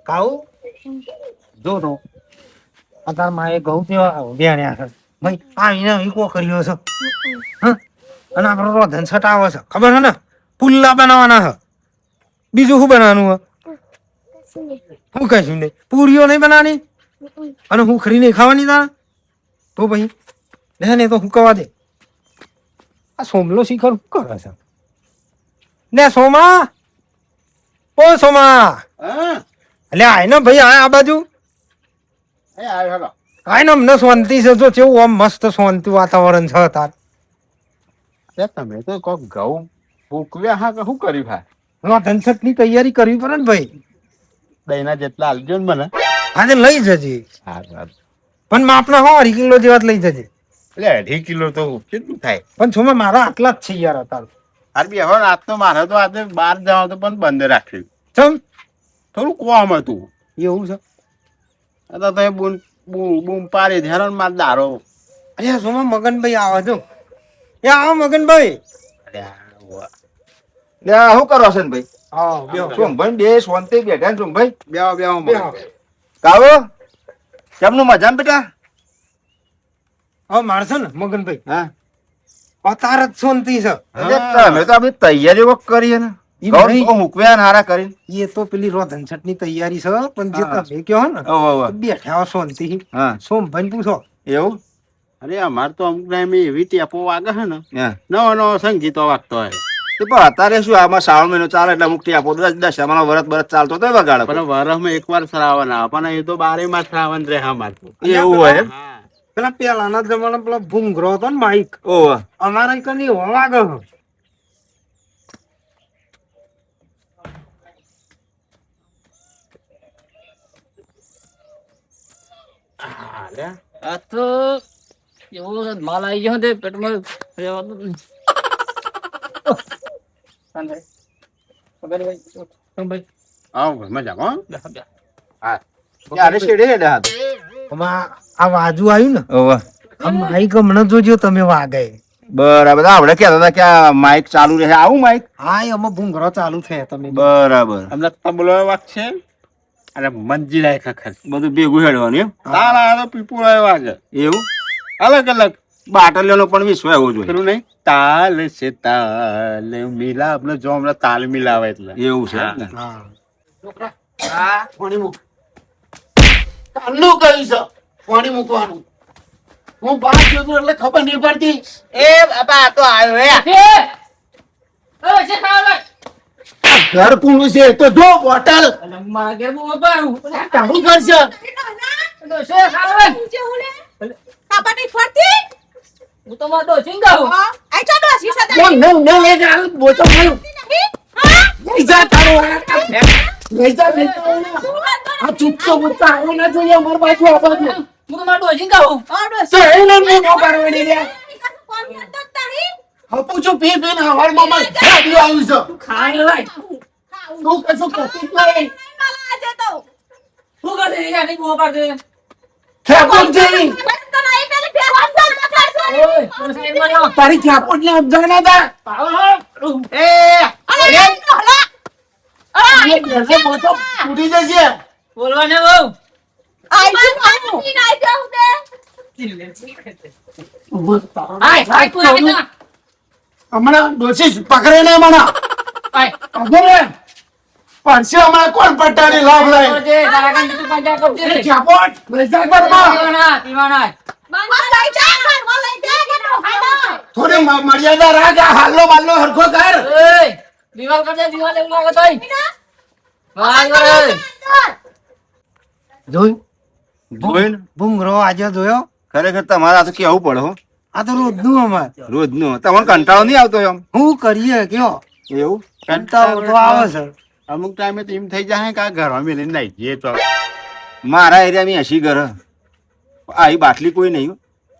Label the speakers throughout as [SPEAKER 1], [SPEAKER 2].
[SPEAKER 1] કાઉ જો તો અત્યાર માએ ઘઉં તેવા બેણ્યા છે ભાઈ આવીને ઈકો કર્યો છે હા અને આપણો રોધન છટાવે છે ખબર છે ને પુલ્લા બનાવવાના છે બીજું શું બનાવવાનું છે હું કહીશું નહીં પૂરીઓ નહીં બનાવવાની અને હું ખરી નહીં ખાવાની તારા તો ભાઈ ને તો હું કવા દે આ સોમલો શિખર શું કરે છે ને સોમા ઓ સોમા એટલે આય ને ભાઈ આ બાજુ આય ને અમને શાંતિ છે જો કેવું આમ મસ્ત શાંતિ વાતાવરણ છે તાર
[SPEAKER 2] તમે તો કોક ઘઉં ભૂકવ્યા હા કે શું કર્યું હા
[SPEAKER 1] ધનસટ ની તૈયારી કરવી પડે ને ભાઈ
[SPEAKER 2] દહીંના જેટલા આલજો ને મને
[SPEAKER 1] આજે લઈ જજે પણ માપના હો 2 કિલો જેવા જ લઈ જજે
[SPEAKER 2] એટલે 2.5 કિલો તો કેટલું થાય
[SPEAKER 1] પણ છોમાં મારા આટલા જ છે યાર અત્યારે
[SPEAKER 2] અરે હવે રાત તો મારે તો આજે બહાર જવા તો પણ બંધ રાખ્યું
[SPEAKER 1] ચમ
[SPEAKER 2] થોડું કોમ હતું
[SPEAKER 1] એવું છે
[SPEAKER 2] તો બૂમ પાડી ધેરો માર દારો
[SPEAKER 1] અરે સોમાં મગનભાઈ આવે જો એ આવો મગનભાઈ
[SPEAKER 3] શું કરો છો ને ભાઈ
[SPEAKER 1] હા બેહો
[SPEAKER 3] સોમભાઈ બે શાંતિ બેઠા ને સોમભાઈ
[SPEAKER 2] બેહો
[SPEAKER 3] કાવો કેમનું મજામાં બેટા
[SPEAKER 1] હવે મારશે ને મગનભાઈ
[SPEAKER 2] હા
[SPEAKER 1] અતાર જ શાંતિ છે
[SPEAKER 3] તમે તો આપણી તૈયારીઓ કરીએ ને
[SPEAKER 1] ઈ
[SPEAKER 3] ઘઉં
[SPEAKER 1] નહીં.
[SPEAKER 3] તો મૂકવ્યા ને હારા કરીને
[SPEAKER 1] એ તો પેલી રોધનસટ ની તૈયારી છે પણ જે
[SPEAKER 3] હા.
[SPEAKER 1] તમે કહો ને
[SPEAKER 3] ઓહો
[SPEAKER 1] બેઠા હો શાંતિ
[SPEAKER 3] હા
[SPEAKER 1] સોમભાઈ પૂછો
[SPEAKER 3] એવું
[SPEAKER 2] અરે અમાર તો અમુક ટાઈમે એવી ટેપો વાગે છે ને
[SPEAKER 3] હા
[SPEAKER 2] નવો નવો સંગીતો વાગતો હોય
[SPEAKER 3] તો પણ અત્યારે શું આમાં શ્રાવણ મહિનો ચાલે એટલે અમુક આપો દસ અમારો વરસ બરસ ચાલતો તો વગાડે
[SPEAKER 2] પણ વરસમાં એકવાર શ્રાવણ આવે પણ એ તો 12 માસ શ્રાવણ રહે અમાર તો
[SPEAKER 3] એવું હોય એમ
[SPEAKER 2] હા
[SPEAKER 1] પેલા પેલાના જમાના પેલો ભૂંગરો હતો ને માઈક
[SPEAKER 3] ઓહો
[SPEAKER 1] અમારા કની વાગે છે.
[SPEAKER 4] આ તો એવો માલ આવી ગયો તે પેટમાં રહેવાનું નહીં. શાંત રહે. ખબર ભાઈ ભાઈ
[SPEAKER 2] આવો મજામાં
[SPEAKER 4] બેઠા બેઠા.
[SPEAKER 3] ક્યારે શેડે હેડે હાથ
[SPEAKER 1] આમાં આ વાજુ આવ્યું ને
[SPEAKER 3] ઓહો
[SPEAKER 1] આ માઈક હમણાં જોજો તમે વાગે
[SPEAKER 3] બરાબર આપણે કહેતા હતા કે આ માઇક ચાલુ રહે આવું માઇક
[SPEAKER 1] હા એમાં ભૂંગરો ચાલુ થયા તમે
[SPEAKER 3] બરાબર
[SPEAKER 2] અમને તબલો વાગશે અને મંજીરા ખખર
[SPEAKER 3] બધું ભેગું હેડવાનું એમ
[SPEAKER 2] તારા તો પીપુળો વાગે
[SPEAKER 3] એવું
[SPEAKER 2] અલગ અલગ
[SPEAKER 3] બાટલીઓનો પણ વિશ્વ હોવો જોઈએ
[SPEAKER 2] પેલું નહીં તાલ છે તાલ મિલા આપણે જો હમણાં તાલ મિલાવે એટલે
[SPEAKER 3] એવું છે એમ ને?
[SPEAKER 1] હા
[SPEAKER 5] પાણી મૂક કાલનું કહ્યું છે પાણી મૂકવાનું હું બહાર જોતું એટલે ખબર નહીં પડતી
[SPEAKER 4] એ બાપા તો આવ્યો હે એ છે ખાવા
[SPEAKER 5] ઘર પૂરું છે તો જો બોટલ
[SPEAKER 4] અને મારા ઘેર બહુ બાપા
[SPEAKER 5] કાઢું કરશે
[SPEAKER 4] તો છે ખાવા હું તો મારો ચિંગા હું
[SPEAKER 5] કોણ ન લે જાલ બોચો ખાયું લઈ જા તારો લઈ જા આ ચૂપતો બોચા આવો ના જોઈએ અમાર બાજુ આ બાજુ
[SPEAKER 4] હું તો મારો ચિંગા હું
[SPEAKER 5] તો એને નો પારવડી રે હપુ છો પી પી ના હવાર માં ગાડી આવી છે
[SPEAKER 4] ખાઈ લાય
[SPEAKER 5] તું કશું કરતી જ નહીં
[SPEAKER 4] હું કરે રે નહીં બહુ પાડે
[SPEAKER 5] ખેપોટ જઈ
[SPEAKER 4] ઓય કોણ સાઈડ માં જાઓ
[SPEAKER 5] તારી ખેપોટ ને સમજાય ના તા એ ઘરે બોચો ફૂટી જશે
[SPEAKER 4] બોલવા ને બહુ આય આય તું આવી જા
[SPEAKER 5] હમણાં ડોસી પકડે ને મને
[SPEAKER 4] આય
[SPEAKER 5] અગરે પરસે હમણાં કોણ પટ્ટાની લાભ લઈ
[SPEAKER 4] જે તારા કાન તું પંજા કરજે
[SPEAKER 5] એ ખેપોટ બેસા કરમાં
[SPEAKER 4] પીવાના
[SPEAKER 5] થોડી મર્યાદા રાખ આ હાલો બાલો હરખો કર
[SPEAKER 4] ઓય દિવાલ કરજે દિવાલ એવું લાગે તોય વાહ કરે
[SPEAKER 1] જોયું
[SPEAKER 3] જોઈને
[SPEAKER 1] ભૂંગરો આજે જોયો
[SPEAKER 3] ખરેખર તમારે આ તો કેવું પડે હો
[SPEAKER 1] આ તો રોજનું અમાર
[SPEAKER 3] રોજનું તમને કંટાળો નહીં આવતો એમ
[SPEAKER 1] શું કરીએ કયો
[SPEAKER 3] એવું
[SPEAKER 1] કંટાળો તો આવે છે
[SPEAKER 2] અમુક ટાઈમે તો એમ થઈ જાય કે આ ઘરમાં મેલીને નાઈ જઈએ તો
[SPEAKER 3] મારા એરિયામાં 80 ઘર આ બાટલી કોઈ નહીં હો.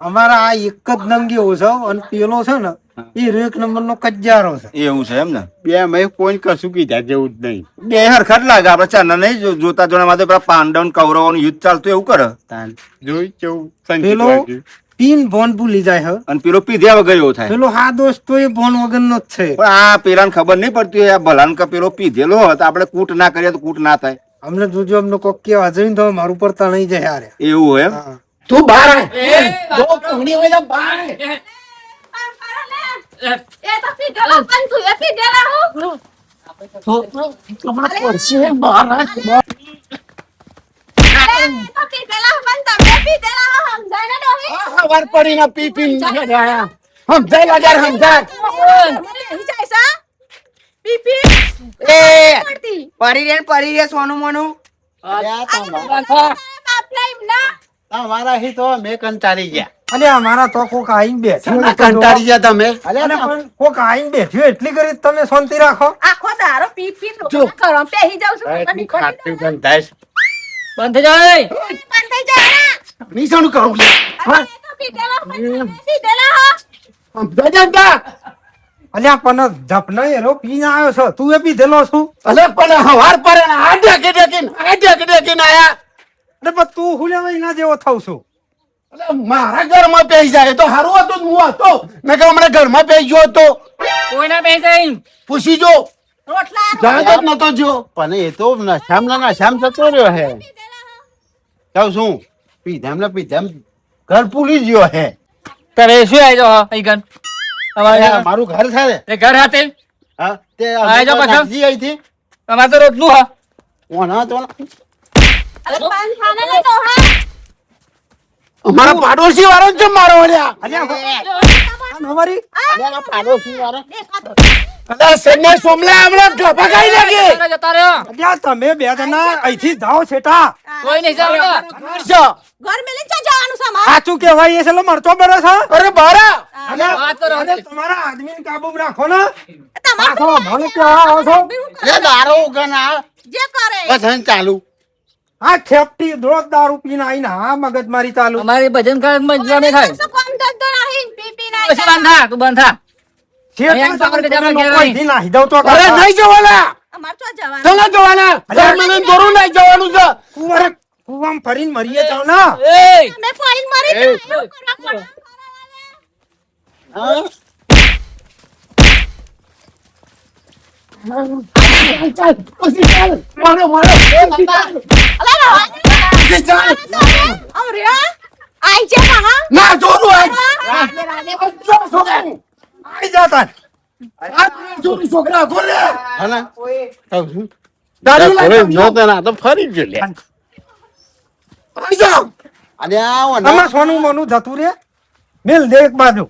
[SPEAKER 1] અમારા આ એક જ નંગ એવો છે અને પેલો છે ને એ એક નંબર નો કજ્જારો છે
[SPEAKER 3] એવું છે એમ ને
[SPEAKER 2] બે મેં કોઈ કશું કીધા જેવું જ નહીં
[SPEAKER 3] બે હરખા જ લાગે આપડે ચારના નહીં જોતા જોણા માં પેલા પાંડવ ને કૌરવોનું યુદ્ધ ચાલતું એવું કરે
[SPEAKER 2] તાન જોઈ કેવું સંગીત
[SPEAKER 1] પેલો
[SPEAKER 2] વાગ્યું.
[SPEAKER 1] પીન ભોન ભૂલી જાય હે
[SPEAKER 3] અને પેલો પીધ્યા વગર એવો થાય
[SPEAKER 1] પેલો હા દોસ્ત તો એ ભોન વગર નો જ છે
[SPEAKER 3] પણ આ પેલાને ખબર નહીં પડતી હોય આ ભલાને કે પેલો પીધેલો હોય તો આપણે કૂટ ના કરીએ તો કૂટ ના થાય
[SPEAKER 1] અમને જોજો અમને કોક કેવા જોઈને તો મારું પર તણાઈ જાય યાર
[SPEAKER 3] એવું હોય એમ?
[SPEAKER 1] હા
[SPEAKER 5] તું બહાર આય જો ઘણી હોય તો બહાર આય. છોકરો તમારા પડશે બહાર આય. આ વાર પડીને પી પી સમજાય લાગ્યા સમજાય
[SPEAKER 4] પરી રે સોનું મોનું
[SPEAKER 2] તમારા હી તો મેં કંટાળી ગયા.
[SPEAKER 1] અલે અમારા તો કોક આઈને બેઠ્યું
[SPEAKER 2] કંટાળી ગયા તમે.
[SPEAKER 1] અલે પણ કોક આઈને બેઠ્યું એટલી કરી તમે શાંતિ રાખો
[SPEAKER 6] આખો દારો પી પી કરો પેહી જાઉં છું
[SPEAKER 2] એટલી ખાટું ગંધાય છે.
[SPEAKER 4] બંધ થઈ જાય
[SPEAKER 6] પણ થઈ જાય
[SPEAKER 5] નિશાનું કરું લે
[SPEAKER 6] હા તો પીધેલા પીધેલા હો
[SPEAKER 5] સમજાય કા
[SPEAKER 1] અલ્યા પણ ધપનો એરો પીને આવ્યો છો તું એ પીધેલો છું
[SPEAKER 5] અલે પણ હવાર પર આડે કે દેખીન આયા
[SPEAKER 1] અરે પણ તું હું લેવા એના જેવો થઉ છું
[SPEAKER 5] અલે મારા ઘરમાં પેઈ જાય તો હારું હતું હું હતો મેં કે હમણાં ઘરમાં પેઈ ગયો હતો
[SPEAKER 4] કોઈ ના બેસી જાય
[SPEAKER 5] પૂછી જો
[SPEAKER 6] રોટલા
[SPEAKER 5] જાણતો જ નતો જો
[SPEAKER 2] પણ એ તો નશામ જતો રહ્યો હે. કહું છું પીધેમ ને પીધેમ ઘર ભૂલી ગયો હે.
[SPEAKER 4] તારે શું આવી જાવ અહીં ગન
[SPEAKER 2] આ મારું ઘર છે ને.
[SPEAKER 4] એ ઘર હાથે
[SPEAKER 2] હા તે
[SPEAKER 4] આઈ જાઓ પાછા.
[SPEAKER 2] નાખજી અહીંથી.
[SPEAKER 4] તમારે તો રોટલું હા
[SPEAKER 2] ઓના તો
[SPEAKER 6] અરે પાન ખાને લે તો હા
[SPEAKER 5] અમારા પાડોશી વાળો જ છે મારો વળ્યા
[SPEAKER 1] અમારી
[SPEAKER 2] અલ્યા પાડોશી વાળા.
[SPEAKER 5] અલે સેને સોમલા હમણાં ગભા ખાઈ લાગે
[SPEAKER 4] જતા રહ્યો
[SPEAKER 1] અલ્યા તમે બે જણા અહીંથી જાઓ છેટા
[SPEAKER 4] કોઈ નહીં જાવ
[SPEAKER 5] કરશો.
[SPEAKER 6] ઘર મેલે ચા જવાનું છે મારે
[SPEAKER 1] સાચું કહેવાય એ છેલ્લો મરચો બરસ હા
[SPEAKER 5] અરે બારા
[SPEAKER 4] વાત કરો
[SPEAKER 1] અરે તમારા આદમીને કાબૂમાં રાખો ને
[SPEAKER 6] તમારે
[SPEAKER 1] રાખો મને કેવા આવો છો
[SPEAKER 2] એ દારૂ ઉગના
[SPEAKER 6] જે કરે
[SPEAKER 2] ભજન ચાલુ.
[SPEAKER 1] આ ખેપટી રોજ દારૂ પીને આવીને હા મગજમારી ચાલુ
[SPEAKER 4] અમારી ભજન કાળ મજા નહીં થાય
[SPEAKER 6] તો કોમ ધંધો નહીં પી પી ના
[SPEAKER 4] પછી બંધ થા તું બંધ થા
[SPEAKER 1] શેઠ
[SPEAKER 4] અહીંયા
[SPEAKER 1] પાસે
[SPEAKER 4] તમારે
[SPEAKER 1] તમે
[SPEAKER 4] જમા
[SPEAKER 1] લોકો
[SPEAKER 4] ઘેર
[SPEAKER 1] અહીંથી નાહી દઉં તો
[SPEAKER 5] અરે
[SPEAKER 1] કાકા.
[SPEAKER 5] નહીં જવાના
[SPEAKER 6] અમાર તો જવાનું
[SPEAKER 5] ચલો જવાના ઘર મને દોરું નહીં જવાનું છે
[SPEAKER 1] કુંવરે કુવામાં ફરીને મરીએ જાવ ને
[SPEAKER 4] એ
[SPEAKER 6] મેં પોઈન્ટ મારી
[SPEAKER 2] એ.
[SPEAKER 6] એવું કરવા પડે.
[SPEAKER 2] હા?
[SPEAKER 5] ચાલ પછી ચાલ મારો પછી ચાલ
[SPEAKER 6] અલા બાબા
[SPEAKER 5] પછી ચાલ
[SPEAKER 6] આમ રે આઈ છે કહા
[SPEAKER 5] ના જોરું આજ
[SPEAKER 6] રાધે રાધે
[SPEAKER 5] જો છોકરા
[SPEAKER 1] આઈ જા તાન.
[SPEAKER 5] જોરું છોકરા ગોરે
[SPEAKER 2] હને? કહું છું.
[SPEAKER 5] દારૂ
[SPEAKER 2] હવે
[SPEAKER 5] લાવી
[SPEAKER 2] જો તો ના તો ફરી જ લે.
[SPEAKER 5] આઈ જાઓ
[SPEAKER 2] અલ્યા ઓના
[SPEAKER 1] આમાં સોનું મોનું જતું રે મેલ દે એક બાજુ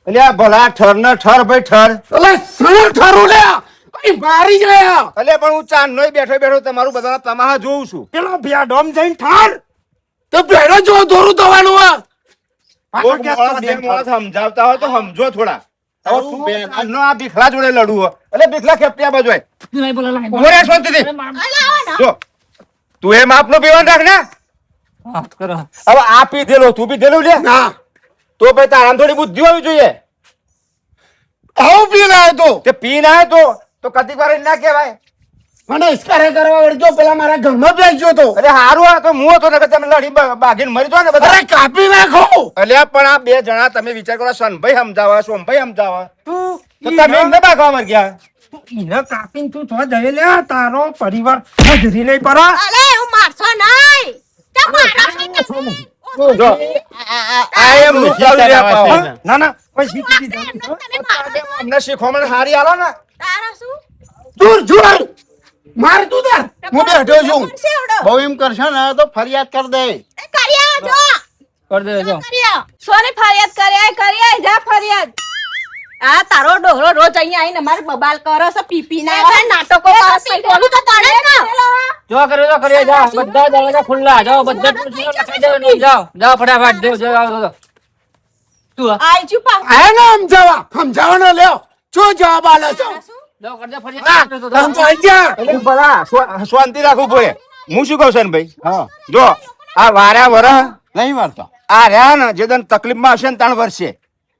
[SPEAKER 3] અલ્યા ભલા ઠર ને ઠર ભાઈ ઠર
[SPEAKER 5] અલે સણ ઠારું લે અહીં મારી ગયા
[SPEAKER 3] અલ્યા પણ હું ચાંદ નોય બેઠો બેઠો તમારું બધા તમાહા જોઉં છું
[SPEAKER 1] પેલો ભ્યાડોમ જઈને ઠાર
[SPEAKER 5] તો ભેડો જો દોરું થવાનું આ
[SPEAKER 1] પાછો
[SPEAKER 3] કોક
[SPEAKER 1] ગેસ
[SPEAKER 3] માણસ
[SPEAKER 1] પર
[SPEAKER 3] બે
[SPEAKER 1] દે.
[SPEAKER 3] માણસ સમજાવતા હોય તો સમજો થોડા હવે
[SPEAKER 2] તારું
[SPEAKER 3] તું
[SPEAKER 2] બેન.
[SPEAKER 3] આજનો આ ભીખલા જોડે લડવું હોય એટલે ભીખલા ખેપ્યા બાજુ હોય.
[SPEAKER 4] નહીં બોલો લાઈ
[SPEAKER 3] ઉભો રહે શાંતિથી.
[SPEAKER 6] અલા આવો
[SPEAKER 3] જો તું એ માપનો પીવાનું રાખ ને
[SPEAKER 4] હા કરો
[SPEAKER 3] હવે આ પીધેલો તું પીધેલું લે
[SPEAKER 5] ના
[SPEAKER 3] તો ભાઈ તારામાં થોડી બુદ્ધિ હોવી જોઈએ
[SPEAKER 5] આવું પી રહ્યો તો
[SPEAKER 3] તે પી ના તો કદી વાર ના કહેવાય
[SPEAKER 5] મને ઇસ્કારે કરવા વળજો પેલા મારા ઘરમાં બેસજો તો
[SPEAKER 3] અરે હારું આ તો હું હતો ને કે તમે લડી બાગીને મરી જો ને બધા
[SPEAKER 5] અરે કાપી નાખો
[SPEAKER 3] અલ્યા પણ આ બે જણા તમે વિચાર કરો સનભાઈ સમજાવા સોમભાઈ સમજાવા
[SPEAKER 1] તું
[SPEAKER 3] તો તમે એમને બાગવા મર ગયા
[SPEAKER 1] ઈને કાપીને તું તો જઈ લે તારો પરિવાર હાજરી નહીં પરા
[SPEAKER 6] અલે હું મારસો નહીં ચા મારો
[SPEAKER 3] જો આ એમ મુકાવી રહ્યા પાછો.
[SPEAKER 1] હા? ના ના કોઈ શીખી દીધું
[SPEAKER 6] તમે મારો
[SPEAKER 3] અમને શીખવામણ હારી આલો ને
[SPEAKER 6] તારા શું
[SPEAKER 5] દૂર જોર માર તું તાર હું બેઠો છું
[SPEAKER 6] સેવડો
[SPEAKER 2] બહુ એમ કરશો ને તો ફરિયાદ કરી દે.
[SPEAKER 6] કર્યા જો
[SPEAKER 4] કર દેજો
[SPEAKER 6] કર્યા સોની ફરિયાદ કર્યા જા ફરિયાદ આ તારો ડોહરો રોજ અહીંયા આવીને મારે બબાલ કરો છો પીપી ના નાટકો કરો છો બોલું તો તને ના
[SPEAKER 4] જો કરે જાઓ બધા દરવાજા ખુલ્લા જાઓ બધા ટુચીઓ લખાઈ દો નહીં જાઓ જાઓ ફટાફટ જો જાઓ તું
[SPEAKER 6] આઈ ચુપા
[SPEAKER 5] આયા ને સમજાવવાનો લ્યો શું જવાબ આલે છો
[SPEAKER 4] જાઓ કરજે ફરી
[SPEAKER 5] તમ તો આઈ જા
[SPEAKER 3] એટલે ભલા શાંતિ રાખવું પડે હું શું કહું છું ભાઈ
[SPEAKER 2] હા
[SPEAKER 3] જો આ વાર્યા વરહ
[SPEAKER 2] નહીં વારતો.
[SPEAKER 3] આ રહ્યા ને જે દન તકલીફમાં હશે ને 3 વર્ષે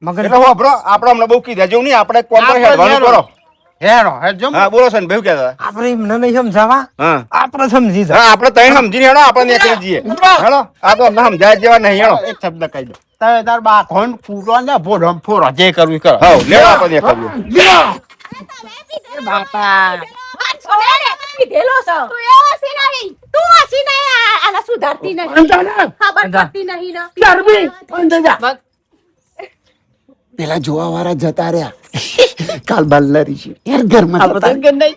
[SPEAKER 1] મગર
[SPEAKER 3] એટલે હોભળો આપણે હમણાં બહુ કીધા જેવું નહીં આપણે કોમ પર હેડવાનું કરો
[SPEAKER 2] હેરો હેડજો.
[SPEAKER 3] હા બોલો સન ભાઈ કહેતા
[SPEAKER 1] આપણે એમને નહીં સમજાવા
[SPEAKER 3] હા
[SPEAKER 1] આપણે સમજી જા
[SPEAKER 3] હા આપણે તઈ સમજીને હેડો આપણે નીકળી જઈએ હેડો આ તો અમને સમજાય જેવા નહીં હેડો
[SPEAKER 2] એક શબ્દ કહી દો. તારે તાર બા ખોન ફૂટો ને ભોડો ફોરો જે કરવું એ કરો.
[SPEAKER 3] હા લેડો આપણે નીકળીએ
[SPEAKER 5] લ્યો
[SPEAKER 6] બાપા વાત સુને રે પીધેલો છે તું એ હસી નહીં તું હસી નહીં આના સુધારતી નહીં
[SPEAKER 5] અંદર જા,
[SPEAKER 6] ખબર પડતી નહીં ને
[SPEAKER 5] ગરમી અંદર જા.
[SPEAKER 4] બસ.
[SPEAKER 5] પેલા જોવા વાળા જતા રહ્યા કાલ બલ્લરી છે યાર ઘરમાં
[SPEAKER 4] આપણે તો
[SPEAKER 5] જતા
[SPEAKER 4] કે નહીં.